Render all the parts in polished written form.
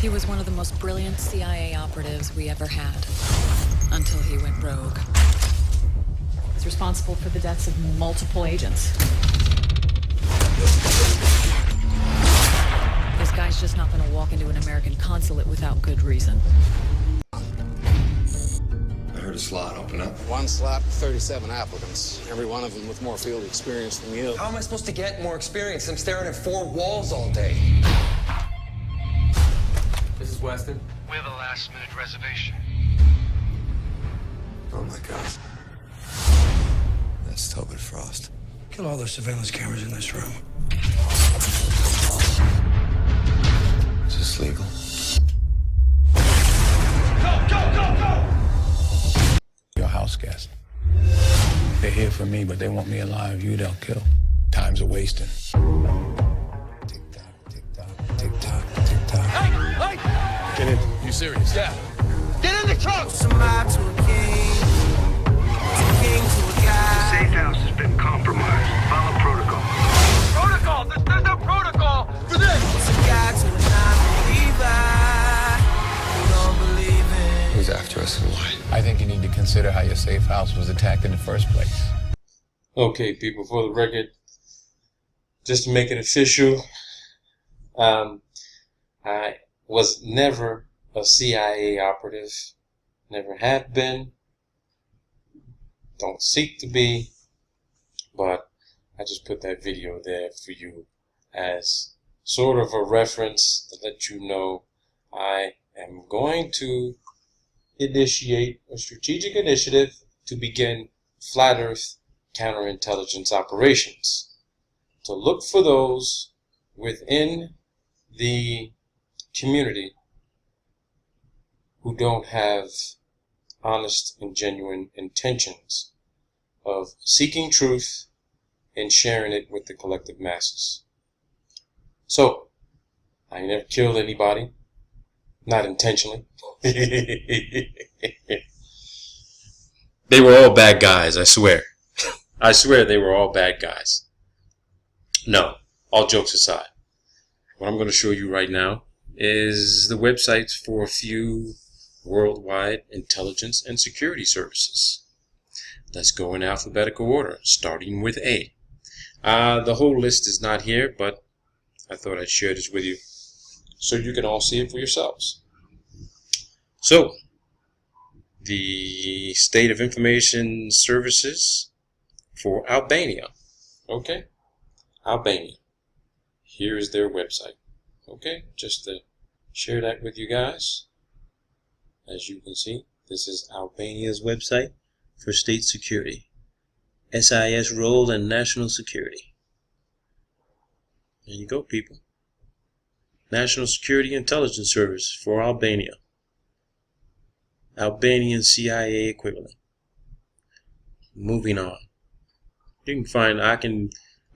He was one of the most brilliant CIA operatives we ever had, until he went rogue. He's responsible for the deaths of multiple agents. This guy's just not gonna walk into an American consulate without good reason. I heard a slot open up. One slot, 37 applicants. Every one of them with more field experience than you. How am I supposed to get more experience? I'm staring at four walls all day. This is Weston. We have a last-minute reservation. Oh my God. That's Tobin Frost. Kill all the surveillance cameras in this room. Is this legal? Your house guest. They're here for me, but they want me alive. You they'll kill. Time's a wasting. Tick tock, tick tock, tick tock, tick tock. Hey! Get in. You serious? Yeah. Get in the truck! Somebody to a king to a guy. Safe house has been compromised. Follow protocol. Protocol? There's no protocol for this! It's a guy to a non-believer who don't believe in. Who's after us and why? I think you need to consider how your safe house was attacked in the first place. Okay, people, for the record, just to make it official, I was never a CIA operative, never have been, don't seek to be, but I just put that video there for you as sort of a reference to let you know I am going to initiate a strategic initiative to begin flat Earth counterintelligence operations, to look for those within the community who don't have honest and genuine intentions of seeking truth and sharing it with the collective masses. So, I never killed anybody, not intentionally. They were all bad guys, I swear. I swear they were all bad guys. No, all jokes aside, what I'm going to show you right now is the websites for a few worldwide intelligence and security services. Let's go in alphabetical order, starting with A. The whole list is not here, but I thought I'd share this with you so you can all see it for yourselves. So, the State of Information Services for Albania. Okay? Albania. Here is their website. Okay? Just to share that with you guys. As you can see, this is Albania's website for state security. SIS role and national security. There you go, people. National Security Intelligence Service for Albania. Albanian CIA equivalent. Moving on. You can find,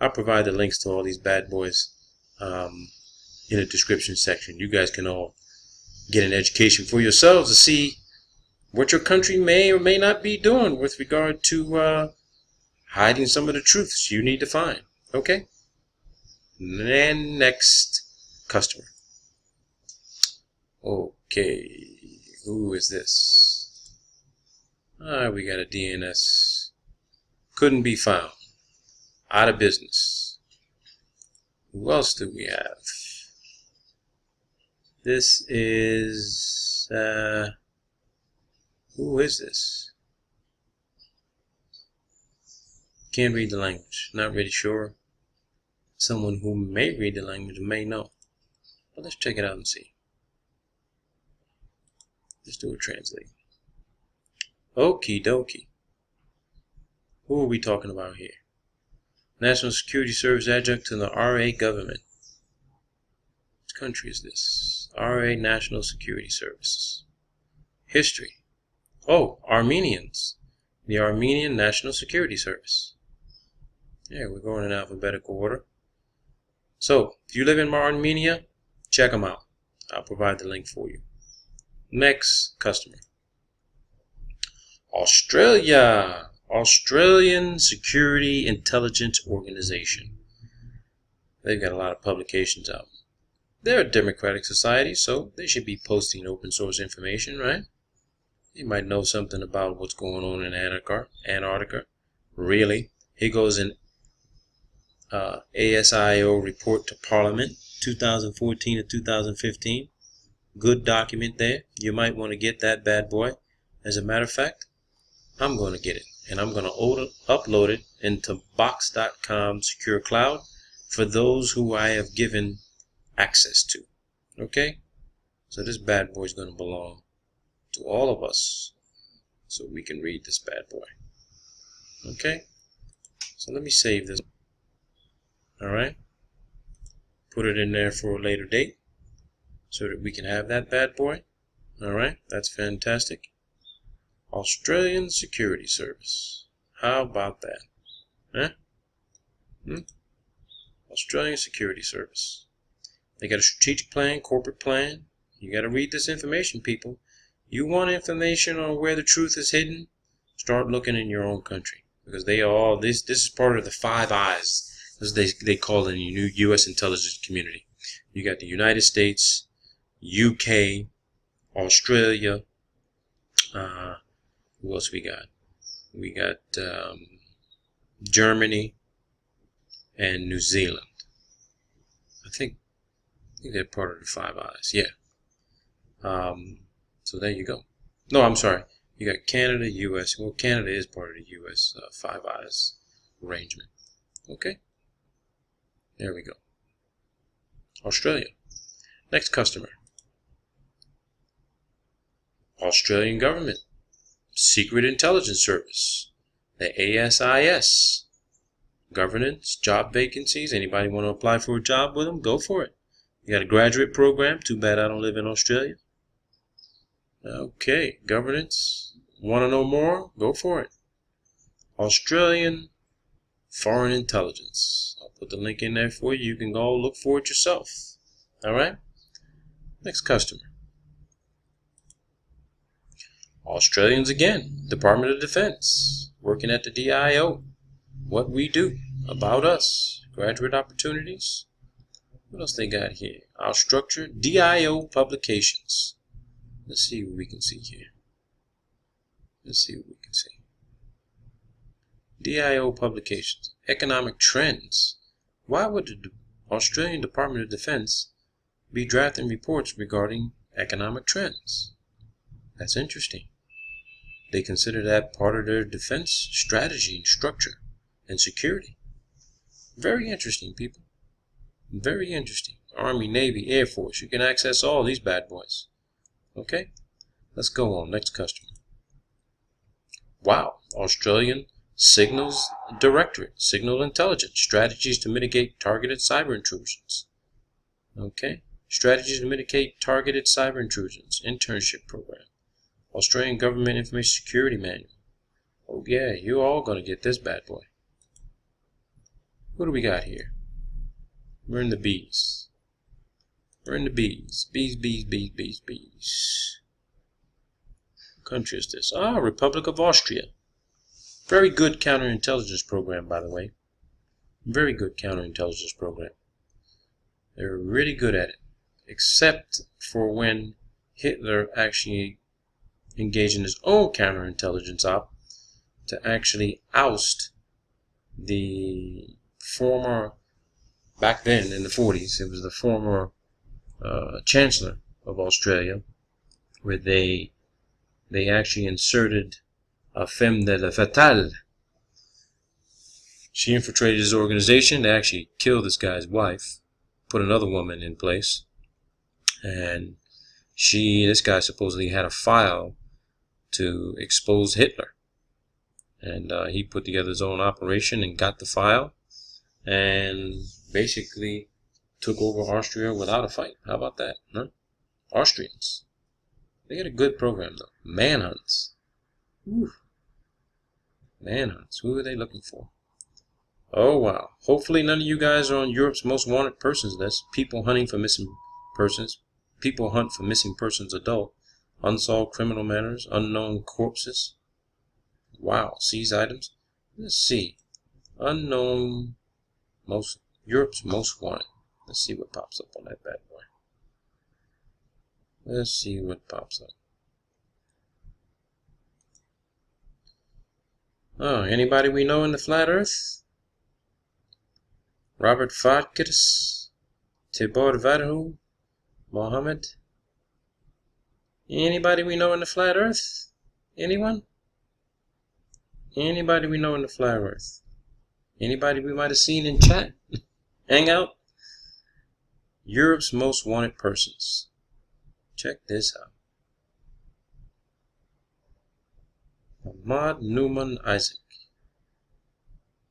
I'll provide the links to all these bad boys in the description section. You guys can all get an education for yourselves to see what your country may or may not be doing with regard to hiding some of the truths you need to find. Okay? And next, customer. Okay, who is this? We got a DNS. Couldn't be found. Out of business. Who else do we have? This is, who is this? Can't read the language. Not really sure. Someone who may read the language may know. But let's check it out and see. Let's do a translate. Okie dokie. Who are we talking about here? National Security Service adjunct to the RA government. Which country is this? RA National Security Service. History. Oh, Armenians. The Armenian National Security Service. Yeah, we're going in alphabetical order. So, if you live in Armenia, check them out. I'll provide the link for you. Next customer. Australia. Australian Security Intelligence Organization. They've got a lot of publications out. They're a democratic society, so they should be posting open source information, right? You might know something about what's going on in Antarctica. Really? Here goes an ASIO report to Parliament, 2014 to 2015. Good document there. You might want to get that bad boy. As a matter of fact, I'm going to get it. And I'm going to upload it into box.com secure cloud for those who I have given access to. Okay? So this bad boy is going to belong to all of us so we can read this bad boy. Okay? So let me save this. Alright? Put it in there for a later date so that we can have that bad boy. Alright? That's fantastic. Australian Security Service. How about that? Huh? Australian Security Service. They got a strategic plan, corporate plan. You got to read this information, people. You want information on where the truth is hidden? Start looking in your own country, because they are all this is part of the Five Eyes, as they call it in the new U.S. intelligence community. You got the United States, UK, Australia. Who else we got? We got Germany and New Zealand. I think they're part of the Five Eyes. Yeah. So there you go. No, I'm sorry. You got Canada, U.S. Well, Canada is part of the U.S. Five Eyes arrangement. Okay. There we go. Australia. Next customer. Australian government. Secret Intelligence Service. The ASIS. Governance, job vacancies. Anybody want to apply for a job with them? Go for it. You got a graduate program. Too bad I don't live in Australia. Okay, governance. Want to know more? Go for it. Australian Foreign Intelligence. I'll put the link in there for you. You can go look for it yourself. Alright? Next customer. Australians again. Department of Defense. Working at the DIO. What we do. About us. Graduate opportunities. What else they got here? Our structure. DIO publications. Let's see what we can see here. Let's see what we can see. DIO publications. Economic trends. Why would the Australian Department of Defense be drafting reports regarding economic trends? That's interesting. They consider that part of their defense strategy and structure and security. Very interesting, people. Very interesting. Army, Navy, Air Force. You can access all these bad boys. Okay? Let's go on. Next customer. Wow. Australian Signals Directorate. Signal Intelligence. Strategies to mitigate targeted cyber intrusions. Okay? Strategies to mitigate targeted cyber intrusions. Internship program. Australian Government Information Security Manual. Oh yeah, you're all going to get this bad boy. What do we got here? We're in the bees. We're in the bees. Bees, bees, bees, bees, bees. What country is this? Ah, Republic of Austria. Very good counterintelligence program, by the way. Very good counterintelligence program. They're really good at it. Except for when Hitler actually engaged in his own counterintelligence op to actually oust the former, back then in the 40s, it was the former Chancellor of Australia, where they actually inserted a femme de la fatale. She infiltrated his organization. They actually killed this guy's wife, put another woman in place, and this guy supposedly had a file to expose Hitler, and he put together his own operation and got the file, and basically took over Austria without a fight. How about that, huh? Austrians. They got a good program, though. Manhunts. Whew. Manhunts. Who are they looking for? Oh, wow. Hopefully none of you guys are on Europe's most wanted persons list. People hunting for missing persons. People hunt for missing persons adult. Unsolved criminal matters. Unknown corpses. Wow. Seize items. Let's see. Unknown. Europe's most wanted. Let's see what pops up on that bad boy. Let's see what pops up. Oh, anybody we know in the flat earth? Robert Farkas, Tibor Varhu, Mohammed. Anybody we know in the flat earth? Anyone? Anybody we know in the flat earth? Anybody we might have seen in chat? Hangout? Europe's most wanted persons. Check this out. Ahmad Newman Isaac.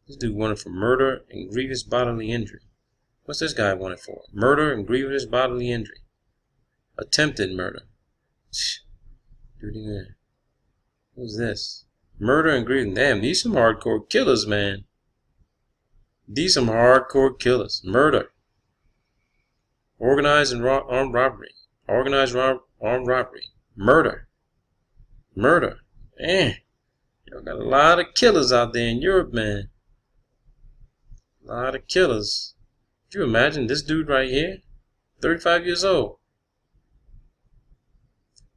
This dude wanted for murder and grievous bodily injury. What's this guy wanted for? Murder and grievous bodily injury. Attempted murder. Dude, what's this? Murder and grievous. Damn, these some hardcore killers, man. These some hardcore killers. Murder. Organized and armed robbery. Organized armed robbery. Murder. Murder. Man. Y'all got a lot of killers out there in Europe, man. A lot of killers. Could you imagine this dude right here? 35 years old.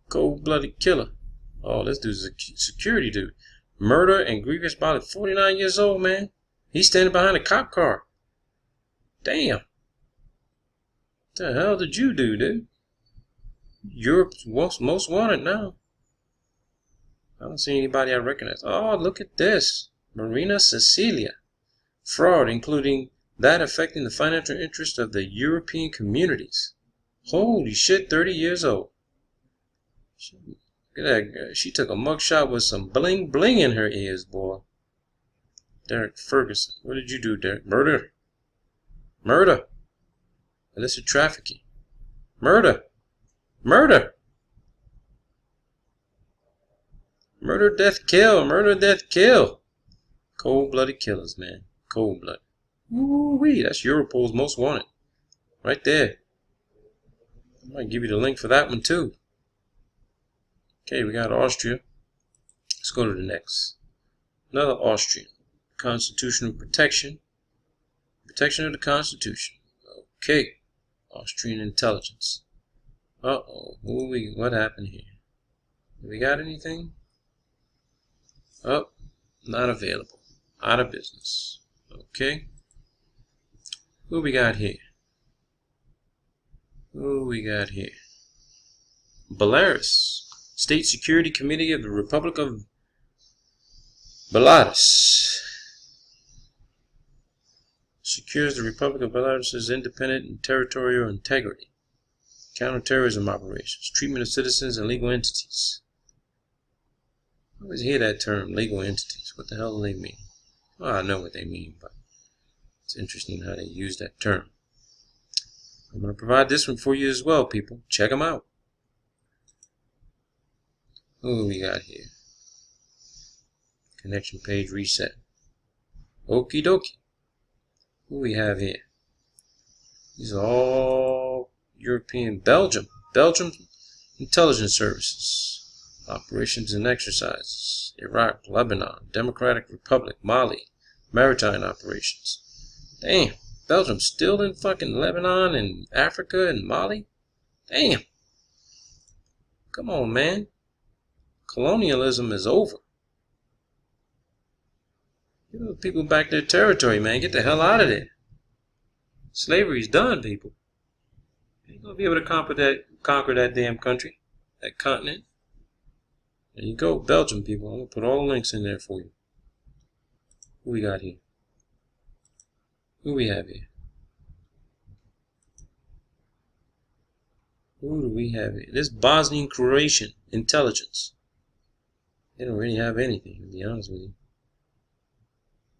Cold-blooded killer. Oh, this dude's a security dude. Murder and grievous bodily. 49 years old, man. He's standing behind a cop car. Damn. What the hell did you do, dude? Europe's most wanted now. I don't see anybody I recognize. Oh, look at this. Marina Cecilia. Fraud, including that affecting the financial interest of the European communities. Holy shit, 30 years old. Look at that girl. She took a mugshot with some bling bling in her ears, boy. Derek Ferguson. What did you do, Derek? Murder. Murder. Illicit trafficking. Murder. Murder. Murder, death, kill. Murder, death, kill. Cold-blooded killers, man. Cold-blooded. Woo-wee. That's Europol's most wanted. Right there. I might give you the link for that one, too. Okay, we got Austria. Let's go to the next. Another Austrian. Constitutional protection. Protection of the Constitution. Okay. Austrian intelligence. Uh-oh. What happened here? Have we got anything? Oh, not available. Out of business. Okay. Who we got here? Who we got here? Belarus. State Security Committee of the Republic of Belarus. Secures the Republic of Belarus's independent and territorial integrity. Counterterrorism operations. Treatment of citizens and legal entities. I always hear that term, legal entities. What the hell do they mean? Well, I know what they mean, but it's interesting how they use that term. I'm going to provide this one for you as well, people. Check them out. Who we got here? Connection page reset. Okie dokie. Who we have here? These are all European. Belgium. Belgium Intelligence Services. Operations and exercises. Iraq, Lebanon, Democratic Republic, Mali. Maritime operations. Damn. Belgium still in fucking Lebanon and Africa and Mali? Damn. Come on, man. Colonialism is over. Give the people back their territory, man. Get the hell out of there. Slavery's done, people. You ain't gonna be able to conquer that damn country, that continent. There you go, Belgium, people. I'm gonna put all the links in there for you. Who we got here? Who we have here? Who do we have here? This Bosnian Croatian intelligence. They don't really have anything, to be honest with you.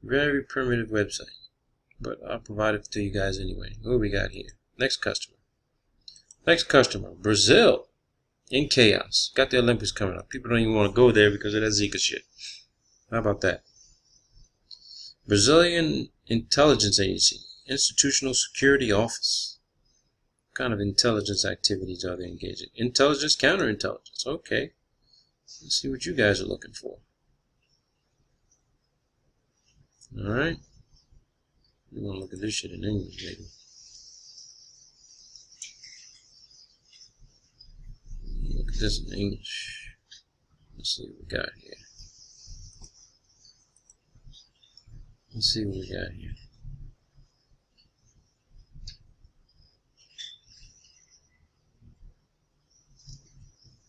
Very primitive website. But I'll provide it to you guys anyway. Who we got here? Next customer. Next customer. Brazil. In chaos. Got the Olympics coming up. People don't even want to go there because of that Zika shit. How about that? Brazilian Intelligence Agency. Institutional Security Office. What kind of intelligence activities are they engaged in? Intelligence, counterintelligence. Okay. Let's see what you guys are looking for. Alright. You want to look at this shit in English, baby. this in English. Let's see what we got here. Let's see what we got here.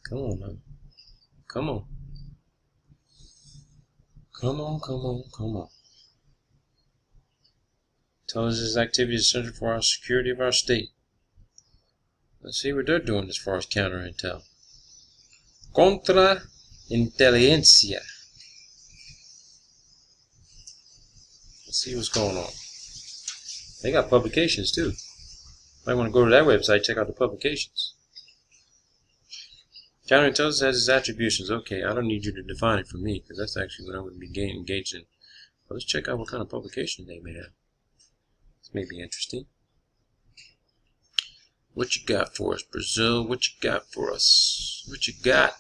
Come on, man. Come on. Come on, come on, come on. Intelligence activity is essential for our security of our state. Let's see what they're doing as far as counterintel. Counterintelligence. Let's see what's going on. They got publications too. Might want to go to that website, check out the publications. Counterintelligence has its attributions. Okay, I don't need you to define it for me, because that's actually what I would be engaged in. But let's check out what kind of publication they may have. This may be interesting. What you got for us, Brazil? What you got for us? What you got?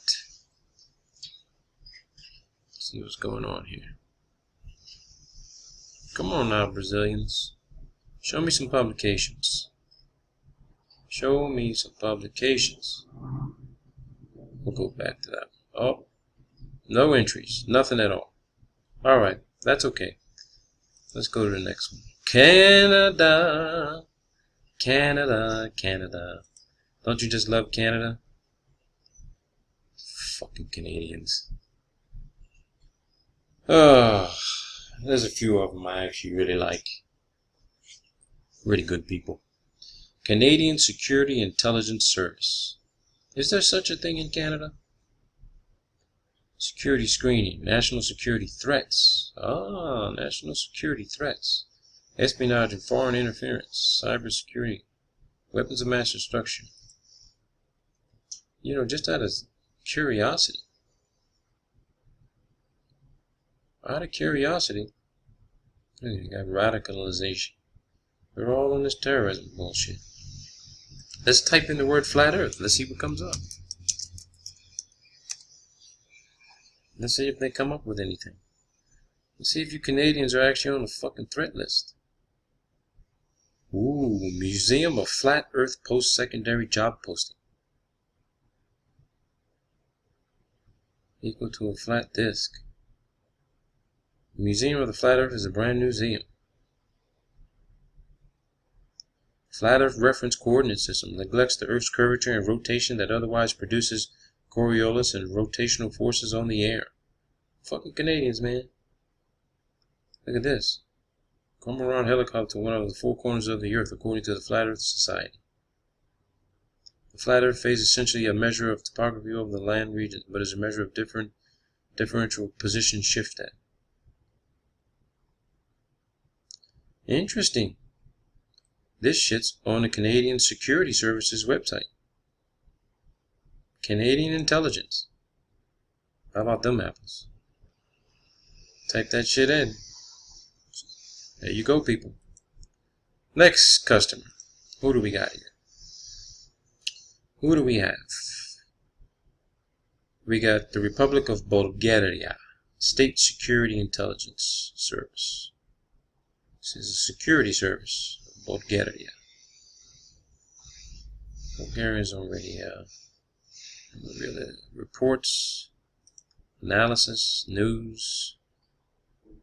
Let's see what's going on here. Come on now, Brazilians. Show me some publications. Show me some publications. We'll go back to that. Oh, no entries. Nothing at all. Alright, that's okay. Let's go to the next one. Canada. Canada, Canada. Don't you just love Canada? Fucking Canadians. Oh, there's a few of them I actually really like. Really good people. Canadian Security Intelligence Service. Is there such a thing in Canada? Security screening, national security threats. Ah, national security threats. Espionage and foreign interference, cybersecurity, weapons of mass destruction. You know, just out of curiosity. Out of curiosity, you got radicalization. They're all on this terrorism bullshit. Let's type in the word flat earth. Let's see what comes up. Let's see if they come up with anything. Let's see if you Canadians are actually on the fucking threat list. Ooh, Museum of Flat Earth Post-Secondary Job Posting. Equal to a flat disk. Museum of the Flat Earth is a brand new museum. Flat Earth Reference Coordinate System neglects the Earth's curvature and rotation that otherwise produces Coriolis and rotational forces on the air. Fucking Canadians, man. Look at this. Come around helicopter to one of the four corners of the Earth according to the Flat Earth Society. The Flat Earth phase is essentially a measure of topography of the land region, but is a measure of differential position shift at. Interesting. This shit's on the Canadian Security Services website. Canadian Intelligence. How about them apples? Type that shit in. There you go, people. Next customer. Who do we got here? Who do we have? We got the Republic of Bulgaria. State Security Intelligence Service. This is a security service. Bulgaria. Bulgaria's already really reports, analysis, news.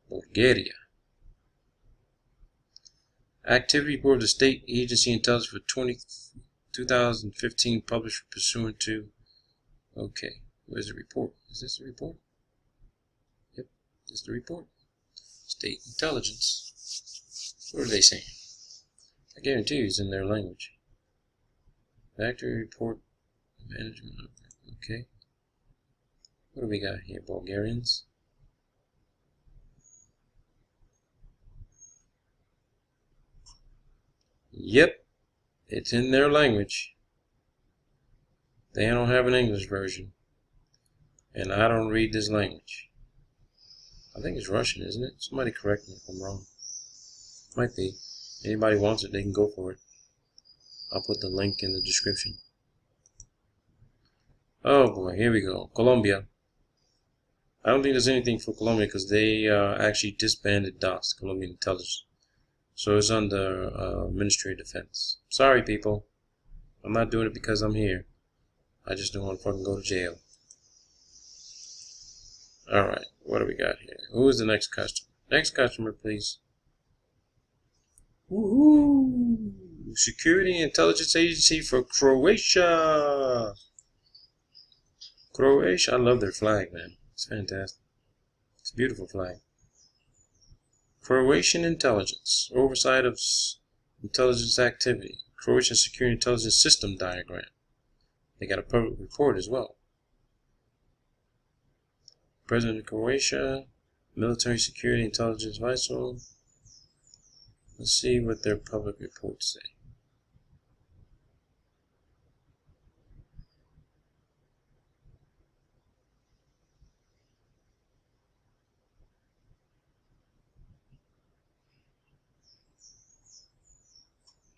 Bulgaria. Activity report of the State Agency Intelligence for 2015 published pursuant to. Okay, where's the report? Is this the report? Yep, this is the report. State Intelligence. What are they saying? I guarantee you it's in their language. Factory report management. Okay. What do we got here, Bulgarians? Yep, it's in their language. They don't have an English version. And I don't read this language. I think it's Russian, isn't it? Somebody correct me if I'm wrong. Might be. Anybody wants it, they can go for it. I'll put the link in the description. Oh boy, here we go. Colombia. I don't think there's anything for Colombia because they actually disbanded DOS, Colombian Intelligence. So it's under Ministry of Defense. Sorry, people. I'm not doing it because I'm here. I just don't want to fucking go to jail. Alright, what do we got here? Who is the next customer? Next customer, please. Woohoo! Security Intelligence Agency for Croatia! Croatia, I love their flag, man. It's fantastic. It's a beautiful flag. Croatian Intelligence. Oversight of intelligence activity. Croatian Security Intelligence System Diagram. They got a public report as well. President of Croatia. Military Security Intelligence Vital. Let's see what their public reports say.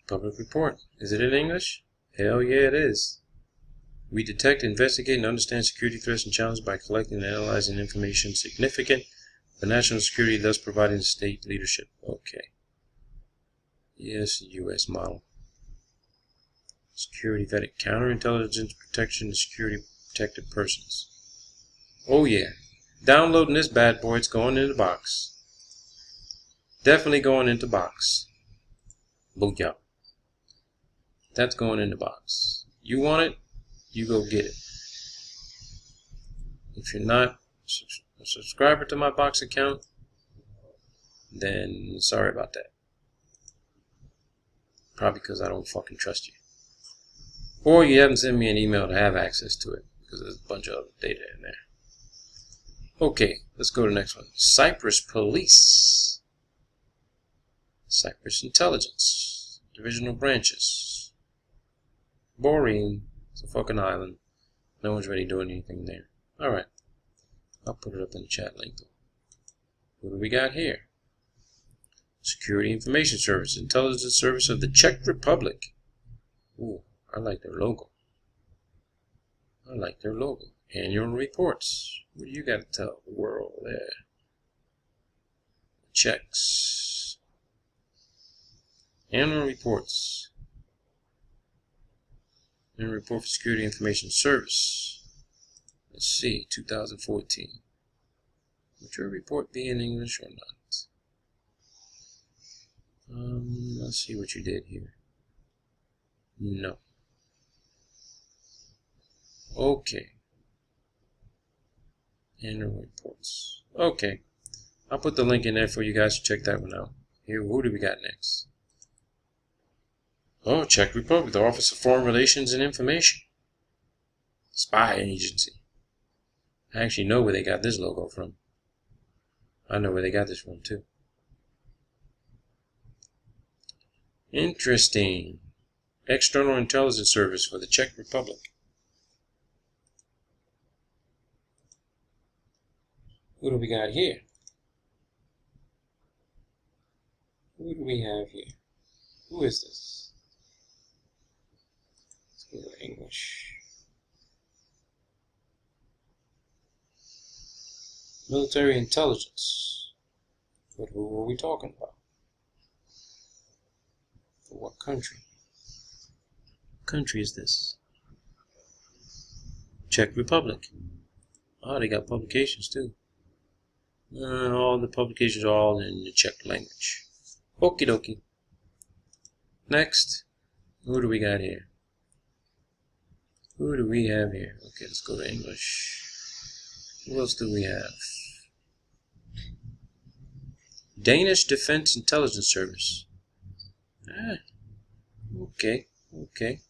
Public report. Is it in English? Hell yeah, it is. We detect, investigate, and understand security threats and challenges by collecting and analyzing information significant for national security, thus providing state leadership. Okay. Yes, U.S. model. Security vetting, counterintelligence protection, and security protected persons. Oh yeah. Downloading this bad boy, it's going in the box. Definitely going into box. Booyah. That's going in the box. You want it, you go get it. If you're not a subscriber to my box account, then sorry about that. Probably because I don't fucking trust you. Or you haven't sent me an email to have access to it, because there's a bunch of other data in there. Okay, let's go to the next one. Cyprus Police. Cyprus Intelligence. Divisional branches. Boring. It's a fucking island. No one's really doing anything there. Alright. I'll put it up in the chat link though. What do we got here? Security Information Service. Intelligence Service of the Czech Republic. Ooh, I like their logo. I like their logo. Annual reports. What do you got to tell the world there? Czechs. Annual reports. Annual report for Security Information Service. Let's see, 2014. Would your report be in English or not? Let's see what you did here. No. Okay. Annual reports. Okay. I'll put the link in there for you guys to check that one out. Here, who do we got next? Oh, Czech Republic, the Office of Foreign Relations and Information. Spy agency. I actually know where they got this logo from. I know where they got this from too. Interesting. External Intelligence Service for the Czech Republic. Who do we got here? Who do we have here? Who is this? Let's go to English. Military Intelligence. But who are we talking about? For what country? What country is this? Czech Republic. Oh, they got publications too. All the publications are all in the Czech language. Okie dokie. Next, who do we got here? Who do we have here? Okay, let's go to English. Who else do we have? Danish Defense Intelligence Service. Okay, okay.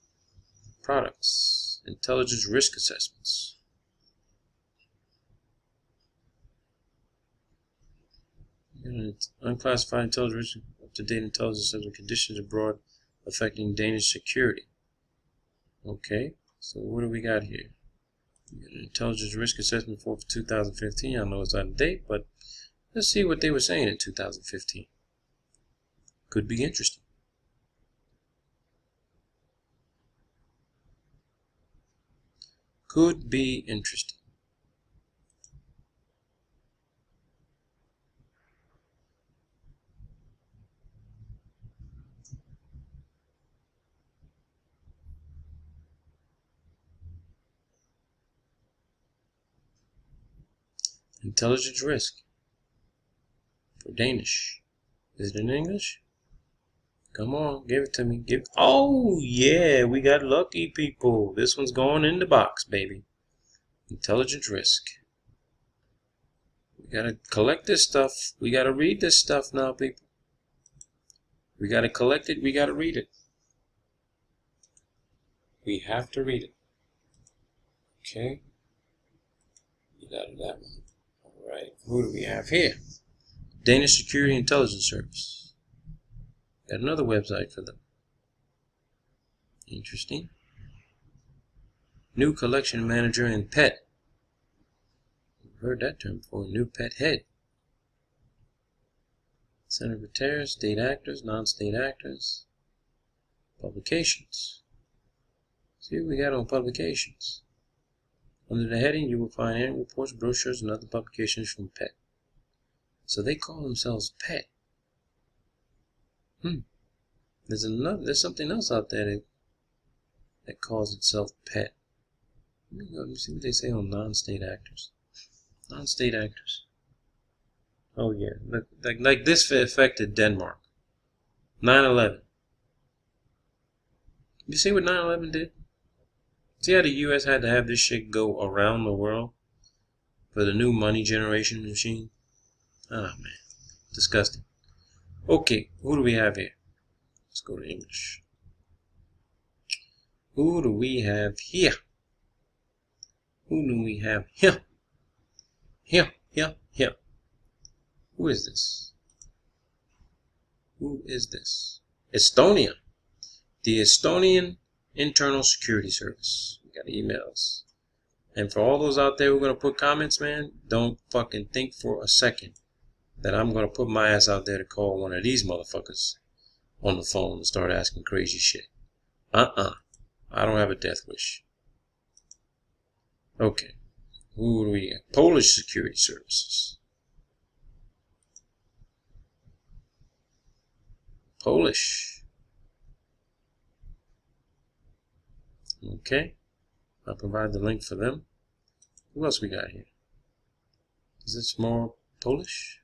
Products. Intelligence Risk Assessments. Unclassified intelligence, up-to-date intelligence of the conditions abroad affecting Danish security. Okay, so what do we got here? We got an intelligence risk assessment for 2015. I know it's out of date, but let's see what they were saying in 2015. Could be interesting. Could be interesting. Intelligence risk. For Danish. Is it in English? Come on, give it to me. Oh, yeah, we got lucky, people. This one's going in the box, baby. Intelligence risk. We gotta collect this stuff. We gotta read this stuff now, people. We gotta collect it. We gotta read it. We have to read it. Okay. Get out of that one. Alright, who do we have here? Danish Security Intelligence Service. Got another website for them. Interesting. New collection manager and pet. I've heard that term before. New pet head. Center for Terror, state actors, non-state actors. Publications. See what we got on publications. Under the heading, you will find annual reports, brochures, and other publications from PET. So they call themselves PET. There's something else out there that calls itself PET. Let me see what they say on non-state actors. Non-state actors. Oh yeah, like this affected Denmark. 9/11. You see what 9/11 did? See how the U.S. had to have this shit go around the world for the new money generation machine? Ah, man. Disgusting. Okay, who do we have here? Let's go to English. Who do we have here? Who do we have here? Here. Who is this? Who is this? Estonia. The Estonian Internal Security Service. We got emails. And for all those out there who are going to put comments, man, don't fucking think for a second that I'm going to put my ass out there to call one of these motherfuckers on the phone and start asking crazy shit. I don't have a death wish. Okay. Who do we have? Polish Security Services. Polish. Okay. I'll provide the link for them. Who else we got here? Is this more Polish?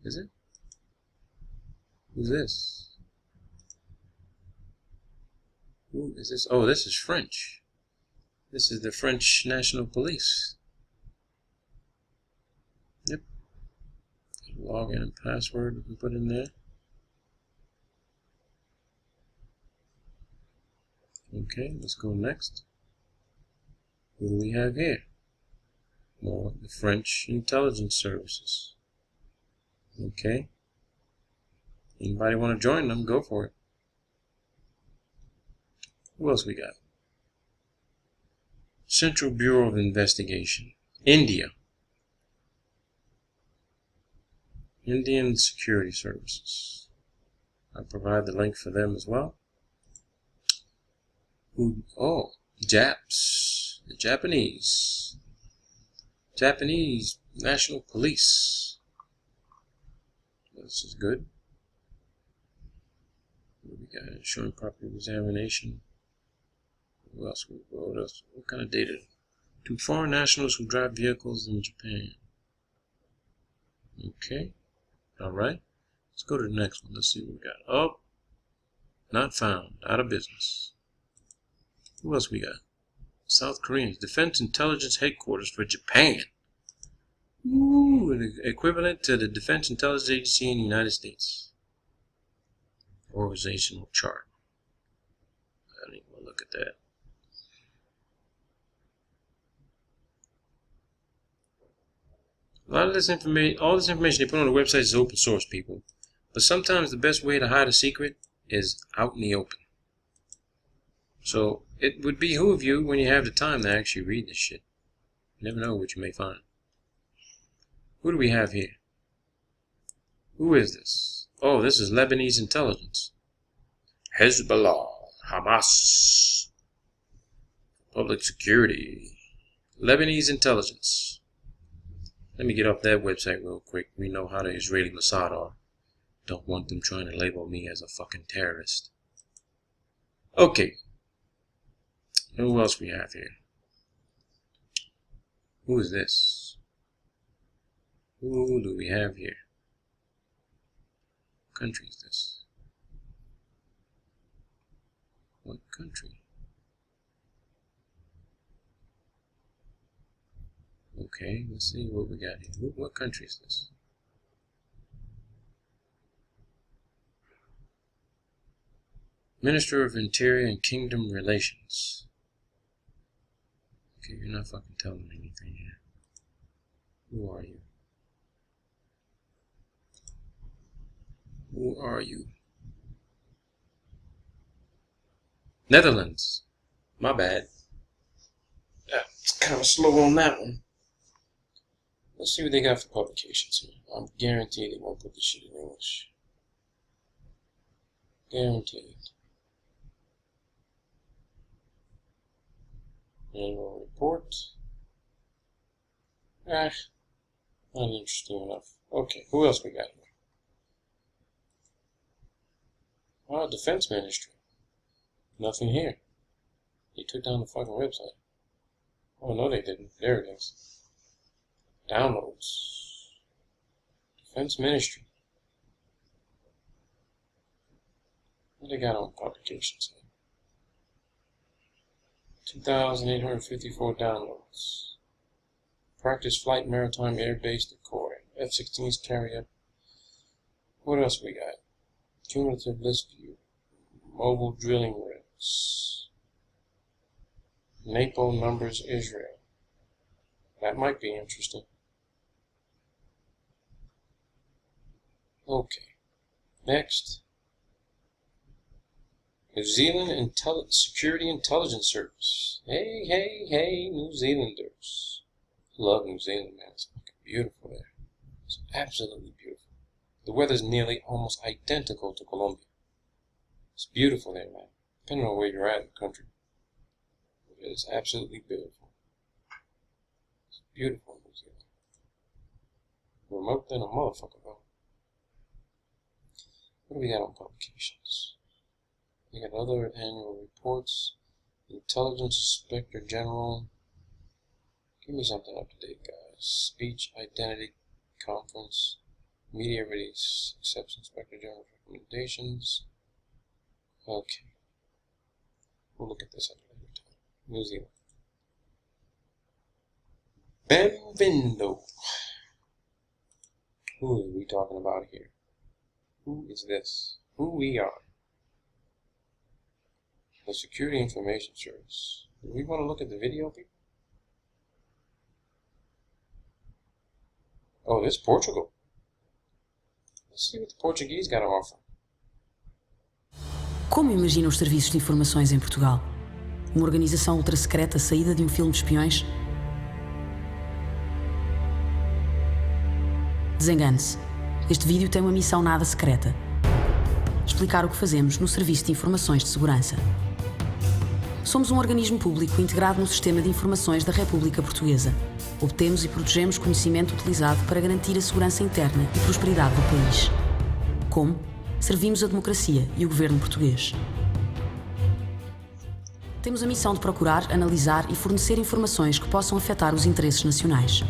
Is it? Who's this? Who is this? Oh, this is French. This is the French National Police. Yep. Login and password we can put in there. Okay, let's go next. Who do we have here? More the French Intelligence Services. Okay. Anybody want to join them? Go for it. Who else we got? Central Bureau of Investigation. India. Indian Security Services. I'll provide the link for them as well. Oh, Japs. The Japanese. Japanese National Police. This is good. We got ensuring proper examination. What else? What kind of data? To foreign nationals who drive vehicles in Japan. Okay. Alright. Let's go to the next one. Let's see what we got. Oh. Not found. Out of business. Who else we got? South Koreans. Defense Intelligence Headquarters for Japan. Ooh, equivalent to the Defense Intelligence Agency in the United States. Organizational chart. I don't even want to look at that. A lot of this information, all this information they put on the website is open source, people. But sometimes the best way to hide a secret is out in the open. So it would behoove you when you have the time to actually read this shit. You never know what you may find. Who do we have here? Who is this? Oh, this is Lebanese intelligence. Hezbollah, Hamas, public security, Lebanese intelligence. Let me get off that website real quick. We know how the Israeli Mossad are. Don't want them trying to label me as a fucking terrorist. Okay. Who else we have here? Who is this? Who do we have here? What country is this? What country? Okay, let's see what we got here. What country is this? Minister of Interior and Kingdom Relations. Okay, you're not fucking telling me anything here. Who are you? Who are you? Netherlands. My bad. It's kind of slow on that one. Let's see what they got for publications here. I'm guaranteed they won't put this shit in English. Guaranteed. Annual report. Not interesting enough. Okay, who else we got here? Oh, Defense Ministry. Nothing here. They took down the fucking website. Oh, no they didn't. There it is. Downloads. Defense Ministry. What they got on publications here? 2,854 downloads. Practice flight maritime air base decoy. F-16s carrier. What else we got? Cumulative list view. Mobile drilling rigs. NATO numbers Israel. That might be interesting. Okay. Next. New Zealand Security Intelligence Service. Hey, hey, hey, New Zealanders. Love New Zealand, man. It's fucking beautiful there. It's absolutely beautiful. The weather's nearly almost identical to Colombia. It's beautiful there, man. Depending on where you're at in the country. It's absolutely beautiful. It's beautiful in New Zealand. Remote than a motherfucker, though. What do we got on publications? We got other annual reports. Intelligence Inspector General. Give me something up to date, guys. Speech Identity Conference. Media release. Accepts Inspector General's recommendations. Okay. We'll look at this at a later time. New Zealand. Benvindo. Who are we talking about here? Who is this? Who we are? The Security Information Service. Do we want to look at the video, people? Oh, this is Portugal. Let's see what the Portuguese got to offer. Como imagina os serviços de informações em Portugal? Uma organização ultra-secreta saída de um filme de espiões? Desengane-se. Este vídeo tem uma missão nada secreta. Explicar o que fazemos no Serviço de Informações de Segurança. Somos um organismo público integrado no Sistema de Informações da República Portuguesa. Obtemos e protegemos conhecimento utilizado para garantir a segurança interna e prosperidade do país. Como? Servimos a democracia e o governo português. Temos a missão de procurar, analisar e fornecer informações que possam afetar os interesses nacionais.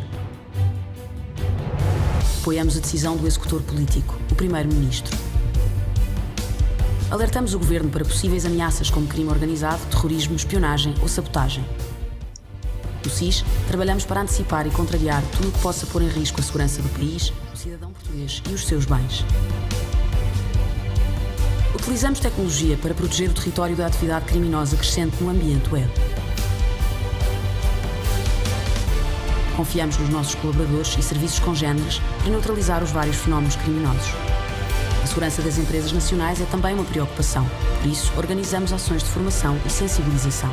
Apoiamos a decisão do executor político, o Primeiro-Ministro. Alertamos o governo para possíveis ameaças como crime organizado, terrorismo, espionagem ou sabotagem. No SIS, trabalhamos para antecipar e contrariar tudo o que possa pôr em risco a segurança do país, o cidadão português e os seus bens. Utilizamos tecnologia para proteger o território da atividade criminosa crescente no ambiente web. Confiamos nos nossos colaboradores e serviços congêneres para neutralizar os vários fenómenos criminosos. A segurança das empresas nacionais é também uma preocupação, por isso organizamos ações de formação e sensibilização.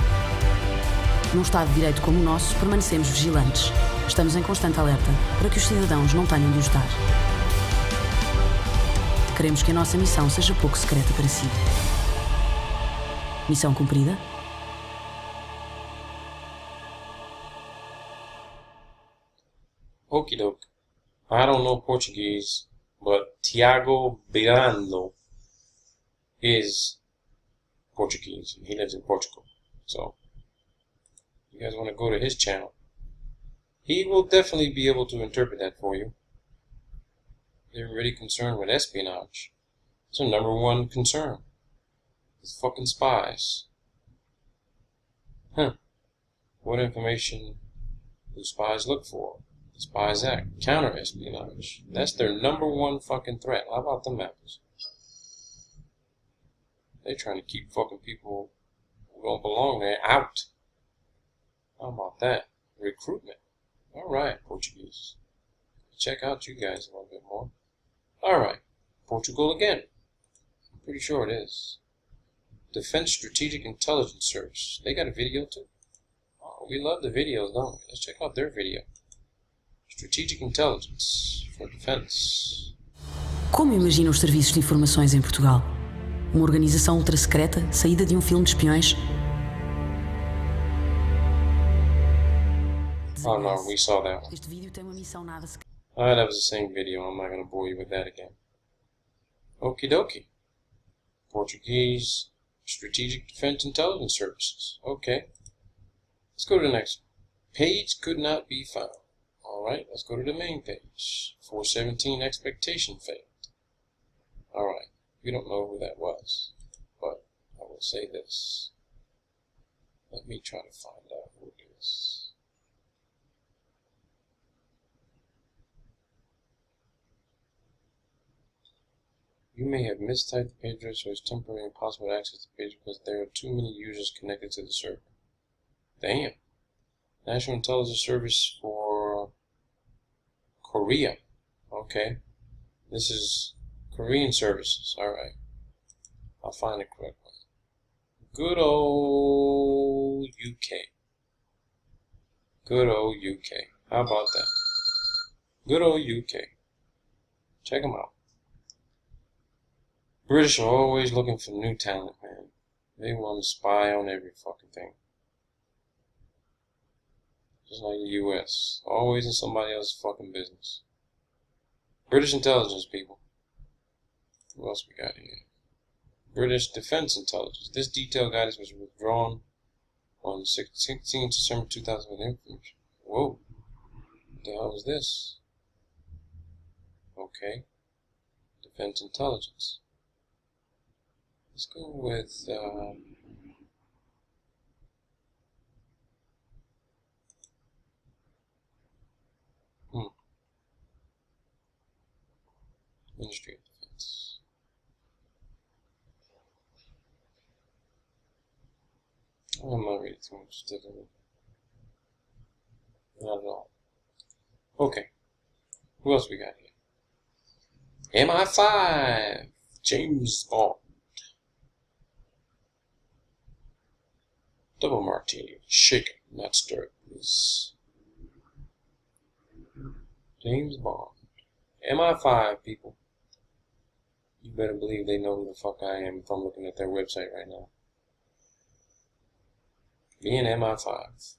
Num Estado de Direito como o nosso, permanecemos vigilantes. Estamos em constante alerta para que os cidadãos não tenham de o estar. Queremos que a nossa missão seja pouco secreta para si. Missão cumprida? Okie doke. I don't know Portuguese, but Tiago Beirando is Portuguese. He lives in Portugal. So, if you guys want to go to his channel, he will definitely be able to interpret that for you. They're really concerned with espionage. It's their number one concern. It's fucking spies. Huh. What information do spies look for? The Spies Act. Counter-espionage. That's their number one fucking threat. How about them apples? They're trying to keep fucking people who don't belong there out. How about that? Recruitment. Alright, Portuguese. Check out you guys a little bit more. Alright. Portugal again. I'm pretty sure it is. Defense Strategic Intelligence Service. They got a video too. Oh, we love the videos, don't we? Let's check out their video. Strategic Intelligence for Defense. Como imagina os serviços de informações em Portugal? Uma organização ultra-secreta, saída de um filme de espiões? Oh no, we saw that one. Este vídeo tem uma missão nada secreta. Alright, that was the same video. I'm not going to bore you with that again. Okie dokie. Portuguese Strategic Defense Intelligence Services. Okay. Let's go to the next one. Page could not be found. Alright, let's go to the main page. 417 expectation failed. Alright, we don't know who that was, but I will say this. Let me try to find out who it is. You may have mistyped the page address, so it's temporarily impossible to access the page because there are too many users connected to the server. Damn. National Intelligence Service for Korea. Okay. This is Korean services. Alright. I'll find the correct one. Good old UK. Good old UK. How about that? Good old UK. Check them out. British are always looking for new talent, man. They want to spy on every fucking thing. Just like the US. Always in somebody else's fucking business. British intelligence, people. What else we got here? British Defense Intelligence. This detailed guidance was withdrawn on 16 December 2000 with information. Whoa. What the hell is this? Okay. Defense Intelligence. Let's go with, Ministry of Defense. I'm not reading too much. Not at all. Okay. Who else we got here? MI5! James Bond. Double martini. Shaken, not stirred, please. James Bond. MI5, people. You better believe they know who the fuck I am if I'm looking at their website right now. Me and MI5.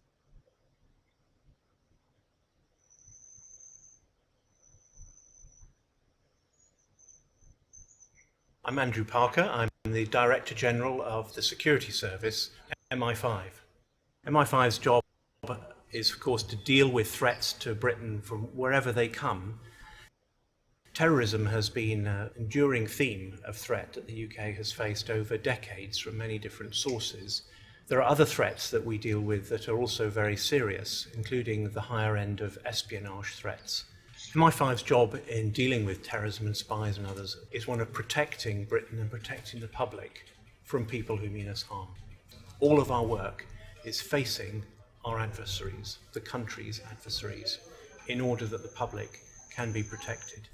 I'm Andrew Parker. I'm the Director General of the Security Service, MI5. MI5's job is, of course, to deal with threats to Britain from wherever they come. Terrorism has been an enduring theme of threat that the UK has faced over decades from many different sources. There are other threats that we deal with that are also very serious, including the higher end of espionage threats. MI5's job in dealing with terrorism and spies and others is one of protecting Britain and protecting the public from people who mean us harm. All of our work is facing our adversaries, the country's adversaries, in order that the public can be protected.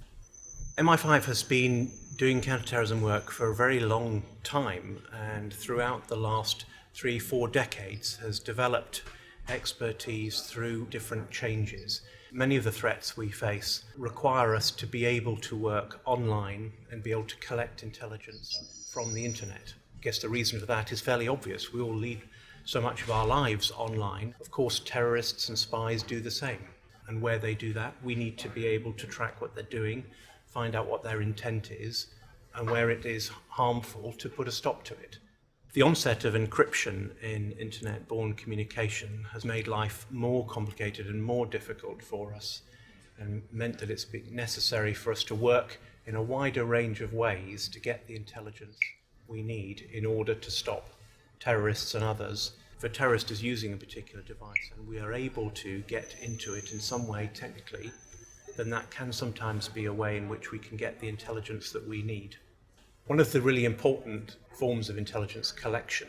MI5 has been doing counterterrorism work for a very long time, and throughout the last 3-4 decades has developed expertise through different changes. Many of the threats we face require us to be able to work online and be able to collect intelligence from the internet. I guess the reason for that is fairly obvious. We all lead so much of our lives online. Of course, terrorists and spies do the same. And where they do that, we need to be able to track what they're doing, find out what their intent is, and where it is harmful to put a stop to it. The onset of encryption in internet-borne communication has made life more complicated and more difficult for us. and meant that it's been necessary for us to work in a wider range of ways to get the intelligence we need in order to stop terrorists and others. If a terrorist is using a particular device and we are able to get into it in some way technically, then that can sometimes be a way in which we can get the intelligence that we need. One of the really important forms of intelligence collection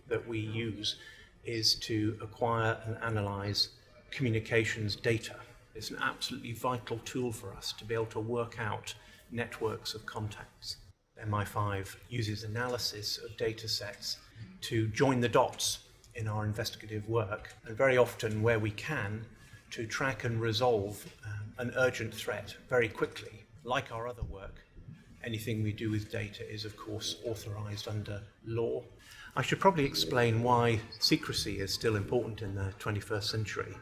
that we use is to acquire and analyze communications data. It's an absolutely vital tool for us to be able to work out networks of contacts. MI5 uses analysis of data sets to join the dots in our investigative work, and very often where we can, to track and resolve an urgent threat very quickly. Like our other work, anything we do with data is of course authorized under law. I should probably explain why secrecy is still important in the 21st century.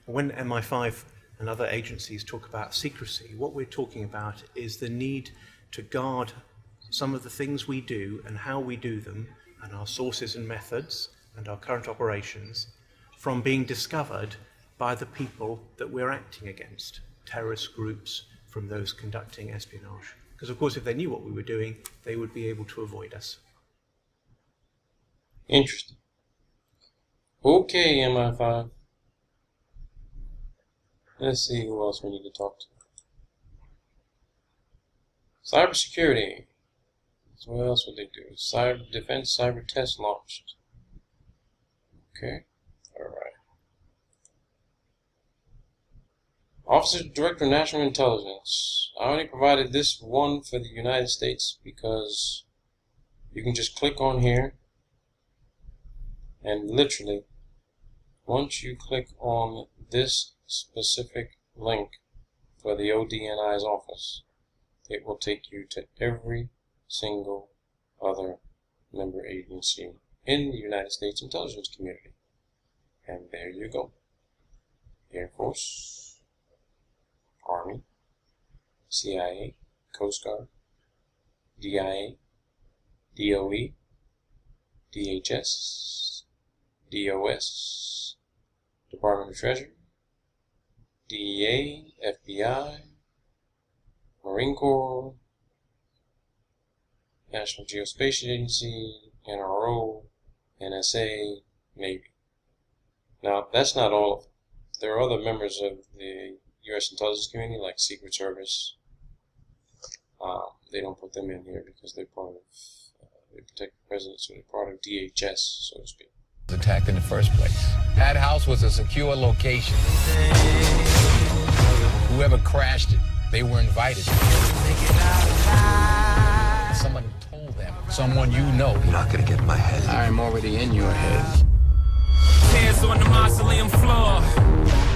When MI5 and other agencies talk about secrecy, what we're talking about is the need to guard some of the things we do and how we do them, and our sources and methods and our current operations, from being discovered by the people that we're acting against, terrorist groups, from those conducting espionage. Because of course if they knew what we were doing, they would be able to avoid us. Interesting. Okay, MI5. Let's see who else we need to talk to. Cybersecurity. So what else would they do? Cyber defense, cyber test launched. Okay. Alright. Officer Director of National Intelligence. I only provided this one for the United States because you can just click on here and literally once you click on this specific link for the ODNI's office, it will take you to every single other member agency in the United States intelligence community. And there you go. Air Force, Army, CIA, Coast Guard, DIA, DOE, DHS, DOS, Department of Treasury, DEA, FBI, Marine Corps, National Geospatial Agency, NRO, NSA, Navy. Now, that's not all of them. There are other members of the U.S. intelligence community, like Secret Service. They don't put them in here because they're part of, they protect the president, so they're part of DHS, so to speak. Attacked in the first place. That house was a secure location. Whoever crashed it, they were invited. Someone told them. Someone you know. You're not gonna get in my head. I am already in your head. Tears on the mausoleum floor.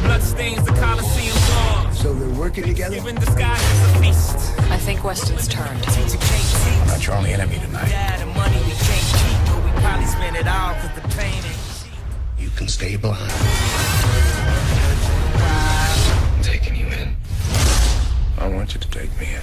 Blood stains the Coliseum floor. So they're working together? Even the sky is a feast. I think Weston's turned. I'm not your only enemy tonight. Yeah, the money we can't keep, but we probably spend it all cause the pain ain't cheap. You can stay behind. I'm taking you in. I want you to take me in.